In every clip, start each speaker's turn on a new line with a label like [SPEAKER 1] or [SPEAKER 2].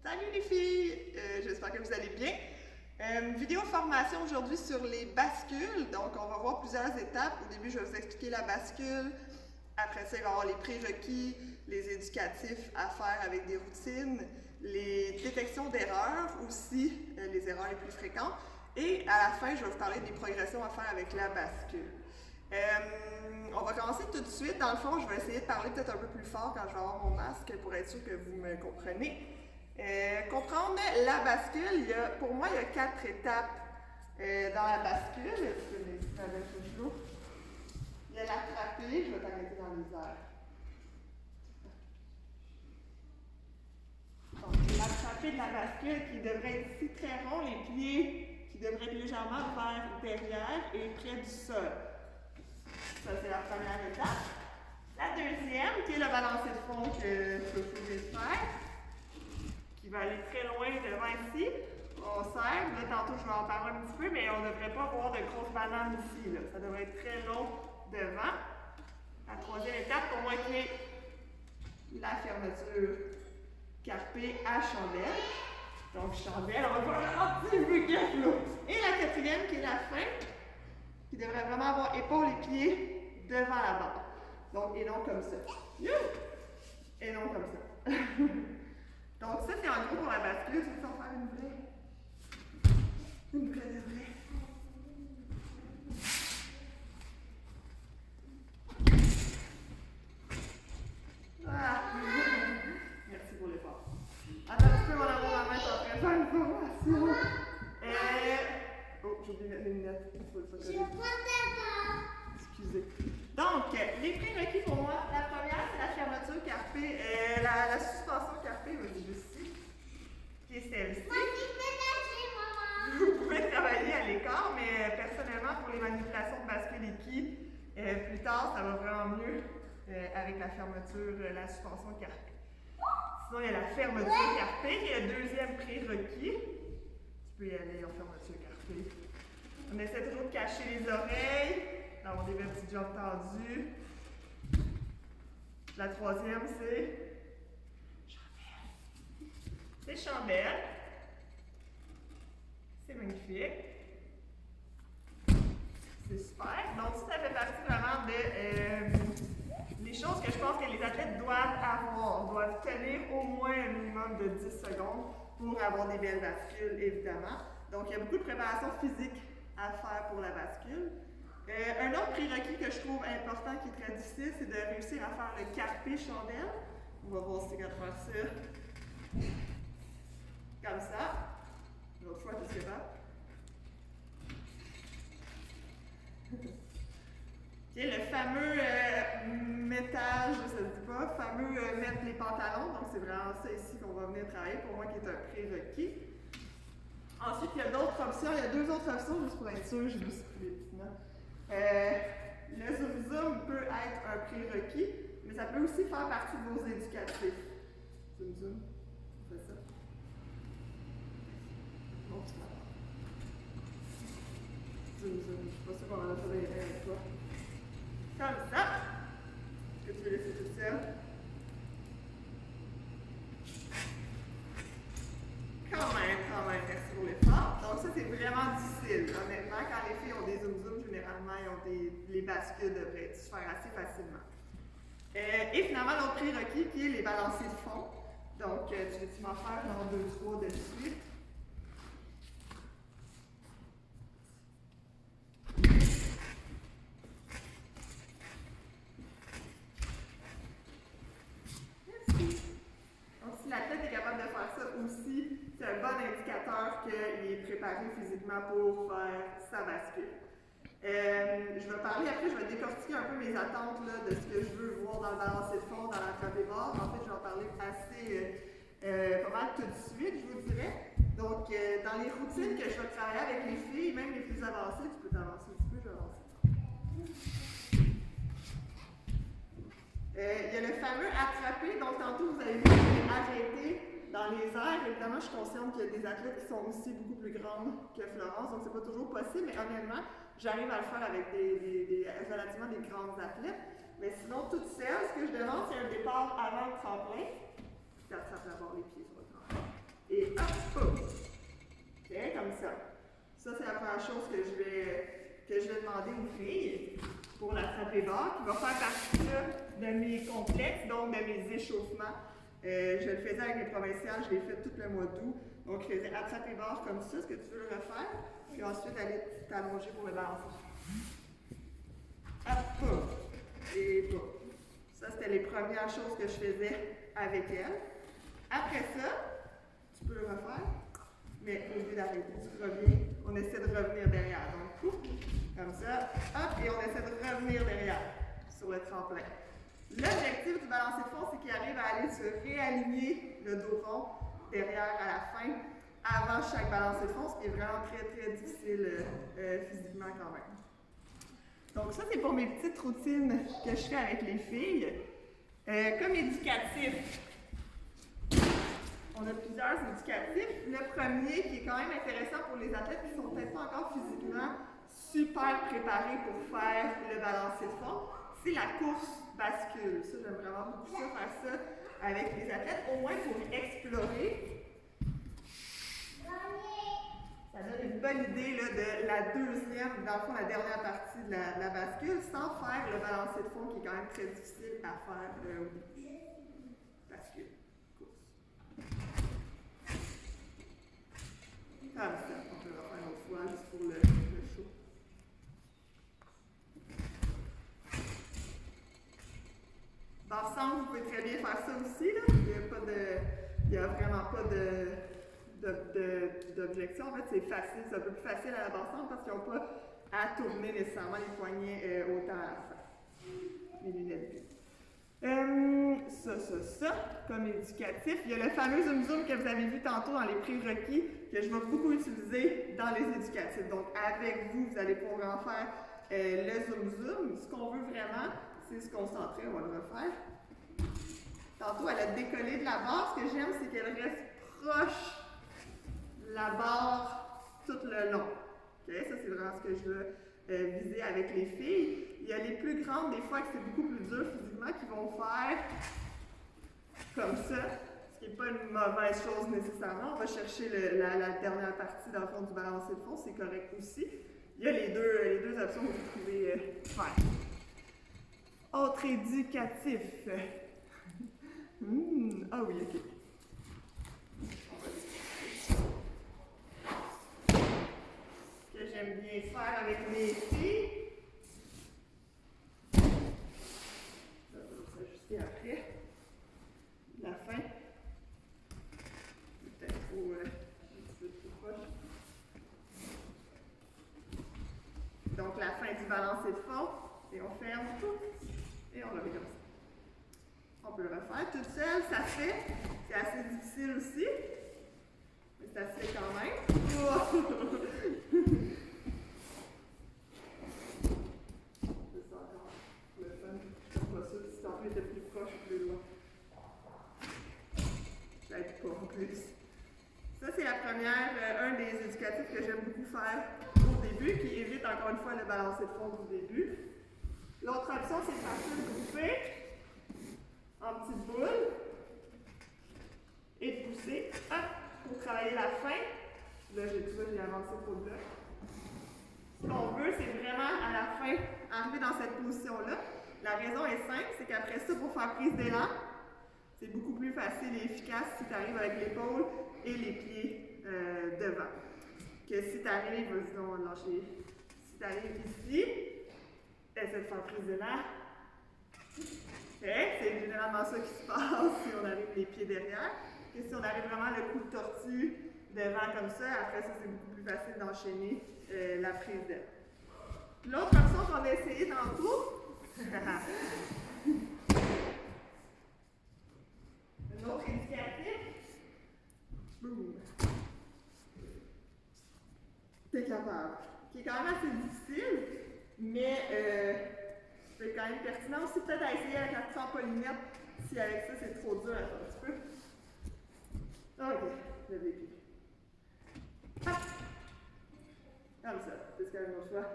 [SPEAKER 1] Salut les filles! J'espère que vous allez bien. Vidéo formation aujourd'hui sur les bascules. Donc, on va voir plusieurs étapes. Au début, je vais vous expliquer la bascule. Après ça, il va y avoir les prérequis, les éducatifs à faire avec des routines, les détections d'erreurs aussi, les erreurs les plus fréquentes. Et à la fin, je vais vous parler des progressions à faire avec la bascule. On va commencer tout de suite. Dans le fond, je vais essayer de parler peut-être un peu plus fort quand je vais avoir mon masque pour être sûr que vous me comprenez. Comprendre la bascule, pour moi, il y a 4 étapes dans la bascule. Il y a l'attraper, je vais t'arrêter dans les airs. Donc, l'attraper de la bascule qui devrait être ici très rond, les pieds qui devraient être légèrement vers derrière et près du sol. Ça, c'est la première étape. La deuxième, qui est le balancé de fond que je vais faire, qui va aller très loin devant ici. On serre, là tantôt je vais en parler un petit peu, mais on ne devrait pas voir de grosses bananes ici. Là. Ça devrait être très long devant. La troisième étape, pour moi, qui est la fermeture carpée à chandelle. Donc chandelle, on va voir un petit peu de Et la quatrième, qui est la fin, qui devrait vraiment avoir épaules et pieds devant la barre. Donc, et non comme ça. Et non comme ça. Donc ça, c'est en gros pour la bascule. Je vais en faire une vraie. Une vraie de vraie. Ah. Merci pour l'effort. Attends un petit peu, mon amour, ma main est en train de faire une formation. Oh, j'ai oublié de mettre mes lunettes. Excusez. Donc, les prérequis pour moi, la première, c'est la fermeture carpée, la suspension carpée, ici, qui est celle-ci. Vous pouvez travailler à l'écart, mais personnellement, pour les manipulations de bascule équipes, plus tard, ça va vraiment mieux avec la fermeture, la suspension carpée. Sinon, il y a la fermeture carpée, qui est le deuxième prérequis. Tu peux y aller en fermeture carpée. On essaie toujours de cacher les oreilles, d'avoir des belles petites jambes tendues. La troisième, c'est chandelle. C'est chandelle. C'est magnifique. C'est super. Donc, ça fait partie vraiment des choses que je pense que les athlètes doivent avoir. Doivent tenir au moins un minimum de 10 secondes pour avoir des belles bascules, évidemment. Donc, il y a beaucoup de préparation physique à faire pour la bascule. Un autre prérequis que je trouve important qui est très difficile, c'est de réussir à faire le carpé chandelle. On va voir si c'est capable de faire ça. Comme ça. L'autre fois, je sais pas. Okay, le fameux métage, ça se dit pas, fameux mettre les pantalons. Donc, c'est vraiment ça ici qu'on va venir travailler, pour moi, qui est un prérequis. Ensuite, il y a d'autres options. Il y a 2 autres options, juste pour être sûr, j'ai juste pris les petits notes. Le zoom peut être un prérequis, mais ça peut aussi faire partie de vos éducatifs. Zoom, on fait ça. Bon, tu vas. Zoom, je ne suis pas sûre qu'on en a pas d'ailleurs avec toi. Comme ça. Est-ce que tu veux laisser toute seule? Quand même, merci pour l'effort. Donc ça, c'est vraiment difficile. Honnêtement, quand les filles ont des zoom, généralement, ils ont les bascules devraient se faire assez facilement. Et finalement, l'autre prérequis qui est les balanciers de fond. Donc, tu veux-tu m'en faire genre 2, 3 de suite? Merci. Donc, si l'athlète est capable de faire ça aussi, c'est un bon indicateur qu'il est préparé physiquement pour faire sa bascule. Je vais parler après, je vais décortiquer un peu mes attentes là, de ce que je veux voir dans le balancé de fond, dans l'attrapé barre. En fait, je vais en parler assez pas mal tout de suite, je vous dirais. Donc, dans les routines que je vais travailler avec les filles, même les plus avancées, tu peux t'avancer un petit peu, je vais avancer. Il y a le fameux attraper, donc tantôt vous avez vu arrêter dans les airs. Évidemment, je suis consciente qu'il y a des athlètes qui sont aussi beaucoup plus grandes que Florence, donc c'est pas toujours possible, mais honnêtement, j'arrive à le faire avec relativement des grandes athlètes. Mais sinon, toute seule, ce que je demande, c'est un départ avant le tremplin. Tu attrapes d'abord les pieds sur le tremplin. première chose que je vais demander aux filles pour l'attraper-barre, qui va faire partie là, de mes complexes, donc de mes échauffements. Je le faisais avec les provinciales, je l'ai fait tout le mois d'août. Donc, je faisais attraper-barre comme ça, est-ce que tu veux le refaire? Puis ensuite, aller t'allonger pour le balancer. Hop, et pas. Ça, c'était les premières choses que je faisais avec elle. Après ça, tu peux le refaire, mais au lieu d'arrêter, tu reviens, on essaie de revenir derrière. Donc, comme ça, hop, et on essaie de revenir derrière sur le tremplin. L'objectif du balancé de fond, c'est qu'il arrive à aller se réaligner le dos rond derrière à la fin, avant chaque balancé de fond, ce qui est vraiment très, très difficile physiquement quand même. Donc ça, c'est pour mes petites routines que je fais avec les filles. Comme éducatif, on a plusieurs éducatifs. Le premier, qui est quand même intéressant pour les athlètes qui ne sont peut-être pas encore physiquement super préparés pour faire le balancé de fond, c'est la course bascule. Ça, j'aime vraiment beaucoup ça, faire ça avec les athlètes, au moins pour explorer. Ça donne une bonne idée là, de la deuxième, dans le fond, la dernière partie de la bascule, sans faire le balancé de fond qui est quand même très difficile à faire au début. Bascule, course. Comme ça, on peut le faire une autre fois juste pour le show. Ensemble, vous pouvez très bien faire ça aussi. Là. Il n'y a vraiment pas d'objection. En fait, c'est facile, c'est un peu plus facile à la baston parce qu'ils n'ont pas à tourner nécessairement les poignets autant à la fin. Les lunettes bleues. Ça, comme éducatif. Il y a le fameux zoom-zoom que vous avez vu tantôt dans les prérequis que je vais beaucoup utiliser dans les éducatifs. Donc, avec vous, vous allez pouvoir en faire le zoom-zoom. Ce qu'on veut vraiment, c'est se concentrer. On va le refaire. Tantôt, elle a décollé de la barre. Ce que j'aime, c'est qu'elle reste proche de la barre tout le long. Okay? Ça, c'est vraiment ce que je veux viser avec les filles. Il y a les plus grandes, des fois, que c'est beaucoup plus dur physiquement, qui vont faire comme ça, ce qui n'est pas une mauvaise chose nécessairement. On va chercher la dernière partie, dans le fond, du balancé de fond, c'est correct aussi. Il y a les deux options que vous pouvez faire. Autre éducatif. Ah oui, ok. Ce que j'aime bien faire avec mes filles. Ça va s'ajuster après. La fin. Peut-être trop, un petit peu trop proche. Donc la fin du balancé de fond. Et on ferme tout. Et on revient comme ça. On peut le refaire toute seule, ça se fait. C'est assez difficile aussi. Mais ça se fait quand même. C'est ça encore. Le fun. Je ne sais pas sûr si t'en était plus proche ou plus loin. Je l'aide pas en plus. Ça, c'est la première, un des éducatifs que j'aime beaucoup faire au début, qui évite encore une fois le balancé de fond du début. L'autre option, c'est de faire ça grouper en petites boules et de pousser, hop, pour travailler la fin. Là, j'ai avancé trop de blocs. Ce qu'on veut, c'est vraiment à la fin arriver dans cette position-là. La raison est simple, c'est qu'après ça, pour faire prise d'élan, c'est beaucoup plus facile et efficace si tu arrives avec l'épaule et les pieds devant. Que si tu arrives, vas-y, on va lâcher. Si tu arrives ici, essaie de faire prise d'élan. C'est généralement ça qui se passe si on arrive les pieds derrière. Et si on arrive vraiment le coup de tortue devant comme ça, après ça, c'est beaucoup plus facile d'enchaîner la prise d'aile. L'autre option qu'on a essayé tantôt, un autre indicatif, boum, t'es capable, qui est quand même assez difficile, mais c'est quand même pertinent aussi peut-être à essayer avec la trampolinette, si avec ça c'est trop dur un petit peu. Ok, le début. Hop! Comme ça, c'est quand même mon choix.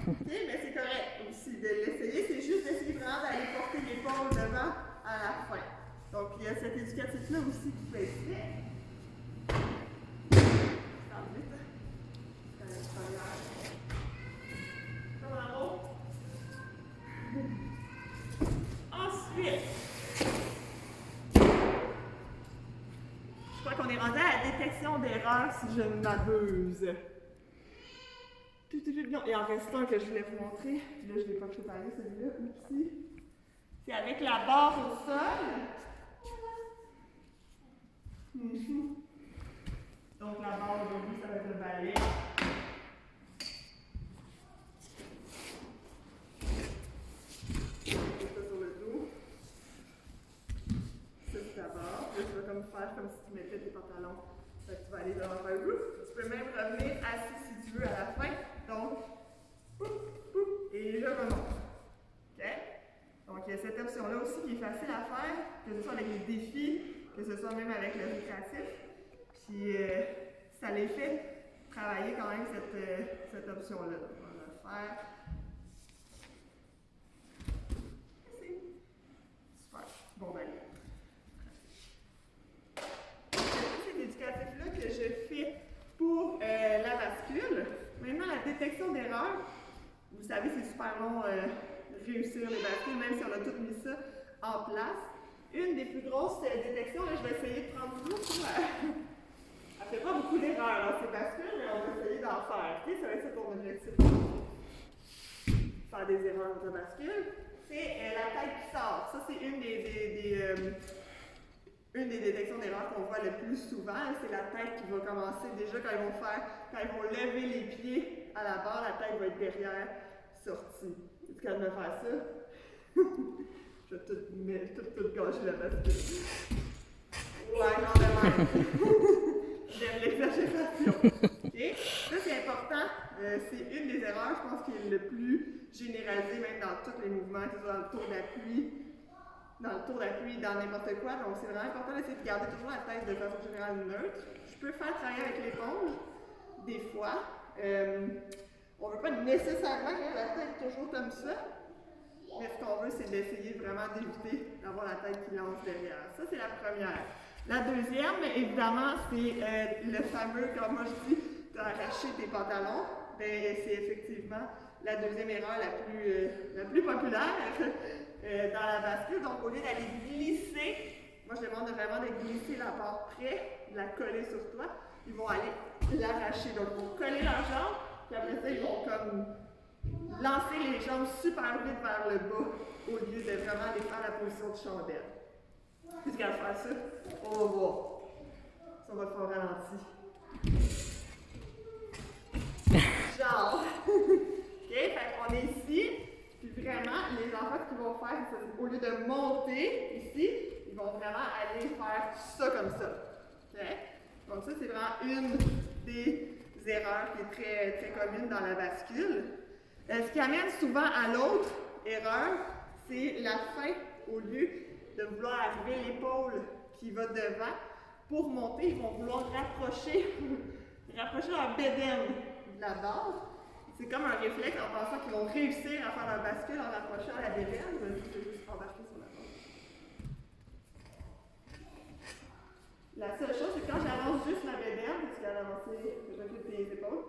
[SPEAKER 1] Ok, mais c'est correct aussi de l'essayer, c'est juste d'essayer vraiment d'aller porter l'épaule devant à la fin. Donc il y a cet éducatif-là aussi qui peut être fait. est rendu à la détection d'erreur si je ne m'abuse. Non, il en reste un que je voulais vous montrer. Là, je ne l'ai pas préparé celui-là. Oupsie. C'est avec la barre au sol. Donc la barre aujourd'hui, ça va être le balai. Faire comme si tu mettais tes pantalons. Fait que tu vas aller dans un ouf. Tu peux même revenir assis si tu veux à la fin. Donc, ouf, ouf, et je remonte. OK? Donc, il y a cette option-là aussi qui est facile à faire, que ce soit avec les défis, que ce soit même avec le récréatif. Puis, ça les fait travailler quand même cette option-là. Donc, on va le faire. Super. Bon, ben, éducatif-là que je fais pour la bascule. Maintenant, la détection d'erreur. Vous savez, c'est super long réussir les bascules, même si on a tout mis ça en place. Une des plus grosses détections, là, je vais essayer de prendre tout. Elle ne fait pas beaucoup d'erreurs dans ces bascules, mais on va essayer d'en faire. Okay? Ça va être ton objectif. Faire des erreurs de bascule. C'est la tête qui sort. Ça, c'est une des détections d'erreur qu'on voit le plus souvent, c'est la tête qui va commencer déjà quand ils vont lever les pieds à la barre, la tête va être derrière, sortie. Es-tu capable de me faire ça? Je vais tout gâcher la bascule. Ouais, non, mais j'aime l'exagération. Okay? Ça, c'est important. C'est une des erreurs, je pense, qui est le plus généralisée, même dans tous les mouvements, que ce soit dans le tour d'appui, dans n'importe quoi. Donc, c'est vraiment important d'essayer de garder toujours la tête de façon générale neutre. Je peux faire travailler avec l'épaule, des fois. On ne veut pas nécessairement garder la tête toujours comme ça, mais ce qu'on veut, c'est d'essayer vraiment d'éviter d'avoir la tête qui lance derrière. Ça, c'est la première. La deuxième, évidemment, c'est le fameux, comme moi je dis, d'arracher tes pantalons. Ben, c'est effectivement la deuxième erreur la plus populaire dans la bascule. Donc, au lieu d'aller glisser, moi je demande vraiment de glisser la barre près, de la coller sur toi. Ils vont aller l'arracher. Donc, ils vont coller leurs jambes, puis après ça, ils vont comme lancer les jambes super vite vers le bas, au lieu de vraiment aller faire la position de chandelle. Puisqu'à faire ça, on va voir. Ça, on va le faire au ralenti. Genre. OK, fait qu'on est ici. Puis vraiment, les enfants, ce qu'ils vont faire, c'est au lieu de monter ici, ils vont vraiment aller faire ça comme ça. OK? Donc ça, c'est vraiment une des erreurs qui est très, très commune dans la bascule. Ce qui amène souvent à l'autre erreur, c'est la fin, au lieu de vouloir arriver l'épaule qui va devant. Pour monter, ils vont vouloir rapprocher leur bédaine de la base. C'est comme un réflexe en pensant qu'ils vont réussir à faire leur bascule en rapprochant la bédaine. Je vais juste embarquer sur la base. La seule chose, c'est que quand j'avance juste la bédaine, parce qu'elle avance, je recule tes épaules,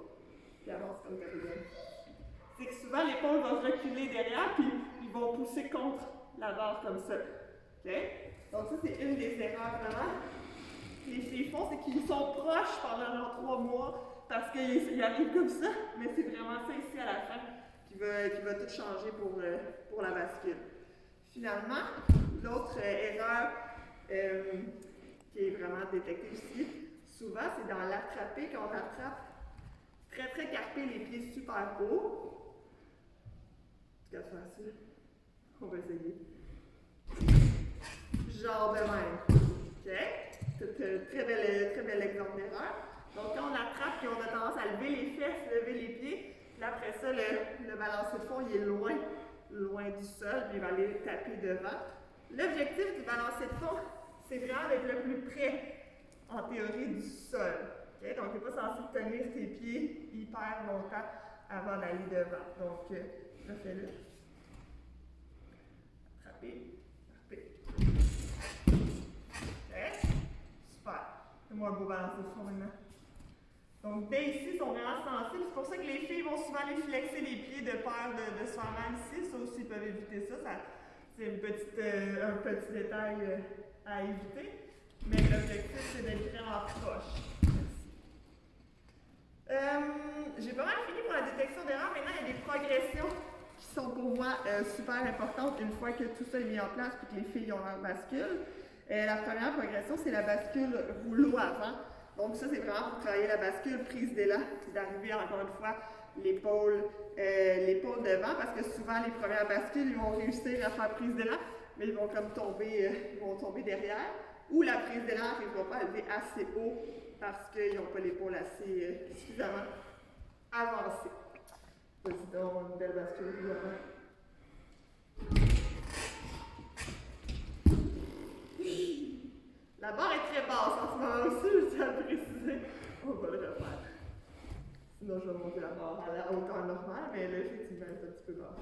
[SPEAKER 1] puis avance comme la bédaine. C'est que souvent l'épaule va reculer derrière, puis ils vont pousser contre la barre comme ça. Okay? Donc ça, c'est une des erreurs vraiment. Les filles font, c'est qu'ils sont proches pendant leurs 3 mois parce qu'ils arrivent comme ça, mais c'est vraiment ça ici à la fin qui va tout changer pour la bascule. Finalement, l'autre erreur qui est vraiment détectée ici, souvent c'est dans l'attraper, quand on attrape très très carpé, les pieds super hauts. Tu peux faire ça? On va essayer. Genre de même. OK? C'est un très bel exemple d'erreur. Donc, quand on attrape et on a tendance à lever les fesses, lever les pieds, puis après ça, le balancier de fond, il est loin du sol, puis il va aller taper devant. L'objectif du balancier de fond, c'est vraiment d'être le plus près, en théorie, du sol. Okay? Donc, tu n'es pas censé tenir tes pieds hyper longtemps avant d'aller devant. Donc, refais-le. Attraper. Super. Fais-moi un beau balancier de fond maintenant. Donc, dès ici, ils sont vraiment sensibles. C'est pour ça que les filles vont souvent aller flexer les pieds de peur de se faire mal ici. Ça aussi, ils peuvent éviter ça. C'est un petit détail à éviter. Mais l'objectif, c'est d'être vraiment proche. J'ai pas mal fini pour la détection d'erreurs. Maintenant, il y a des progressions qui sont pour moi super importantes une fois que tout ça est mis en place et que les filles ont leur bascule. La première progression, c'est la bascule rouleau avant. Donc ça, c'est vraiment pour travailler la bascule, prise d'élan, puis d'arriver encore une fois l'épaule devant, parce que souvent les premières bascules, ils vont réussir à faire prise d'élan, mais ils vont comme tomber derrière, ou la prise d'élan n'arrivera pas à lever assez haut parce qu'ils n'ont pas l'épaule assez suffisamment avancée. Vas-y donc, une belle bascule avant. La barre est très basse en ce moment aussi, je tiens à le préciser. On va le refaire. Sinon, je vais monter la barre à la hauteur normale, mais là, effectivement, elle est un petit peu basse.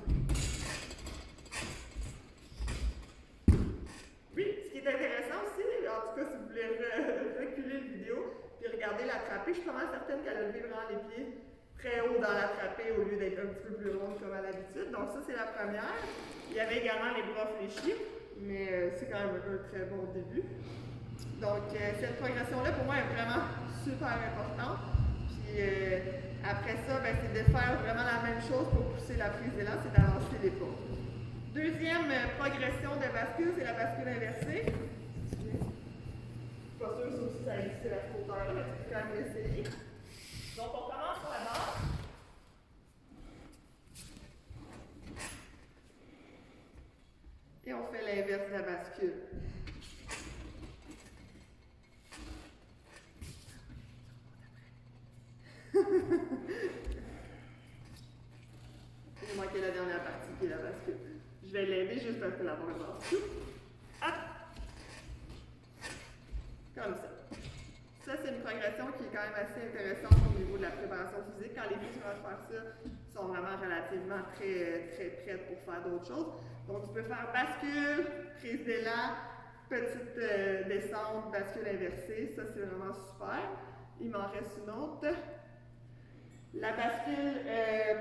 [SPEAKER 1] Oui, ce qui est intéressant aussi, en tout cas, si vous voulez reculer la vidéo puis regarder la trapée, je suis pas mal certaine qu'elle a levé vraiment les pieds très haut dans la trapée au lieu d'être un petit peu plus ronde comme à l'habitude. Donc ça, c'est la première. Il y avait également les bras fléchis, mais c'est quand même un très bon début. Donc cette progression-là, pour moi, est vraiment super importante. Puis après ça, ben, c'est de faire vraiment la même chose pour pousser la prise d'élan, c'est d'avancer l'épaule. Deuxième progression de bascule, c'est la bascule inversée. Je suis pas sûre si ça existe la hauteur, mais tu peux quand même essayer. Donc on commence sur la barre. Et on fait l'inverse de la bascule. Il manquait la dernière partie qui est la bascule. Je vais l'aider juste parce que la barre est basse. Hop! Comme ça. Ça, c'est une progression qui est quand même assez intéressante au niveau de la préparation physique. Quand les filles vont faire ça, ils sont vraiment relativement très prêtes pour faire d'autres choses. Donc, tu peux faire bascule, prise d'élan, petite descente, bascule inversée. Ça, c'est vraiment super. Il m'en reste une autre. La bascule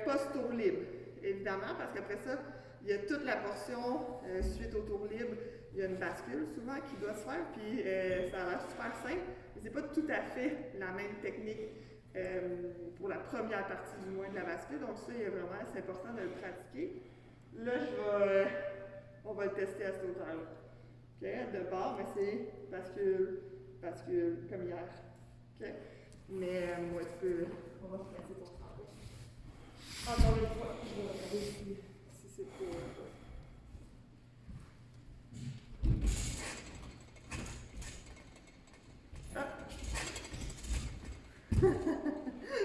[SPEAKER 1] post-tour libre, évidemment, parce qu'après ça, il y a toute la portion suite au tour libre. Il y a une bascule souvent qui doit se faire, puis ça a l'air super simple, mais c'est pas tout à fait la même technique pour la première partie du moins de la bascule. Donc ça, c'est important de le pratiquer. Là, on va le tester à cette hauteur-là. Okay? De bord, mais c'est bascule comme hier. Okay? Mais moi, on va se placer pour ça. Encore une fois, je vais regarder si c'est trop.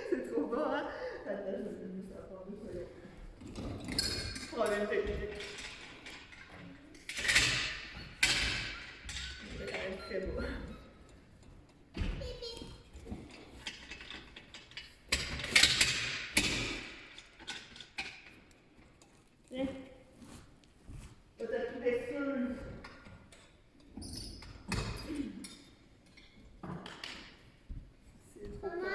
[SPEAKER 1] C'est trop bon, hein? Attends, je vais juste attendre 2 secondes. Problème technique. C'est quand même très beau. Tiens. Peut-être plus d'excuses. C'est trop bon.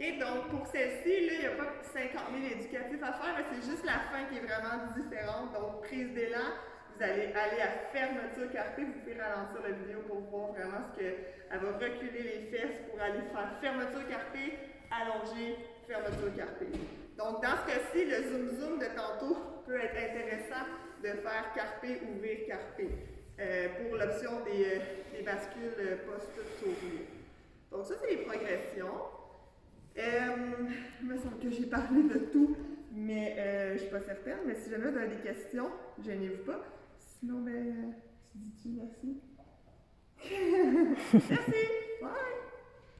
[SPEAKER 1] OK, donc pour celle-ci, il n'y a pas 50 000 éducatifs à faire, mais c'est juste la fin qui est vraiment différente. Donc, prise d'élan, vous allez aller à fermeture carpée. Vous pouvez ralentir la vidéo pour voir vraiment ce qu'elle va reculer les fesses pour aller faire fermeture carpée, allonger, fermeture carpée. Donc, dans ce cas-ci, le zoom-zoom de tantôt peut être intéressant de faire carpé, ouvrir carpé pour l'option des bascules post-tournée. Donc, ça, c'est les progressions. Il me semble que j'ai parlé de tout, mais je ne suis pas certaine. Mais si jamais vous avez des questions, gênez-vous pas. Sinon, tu dis-tu merci? Merci!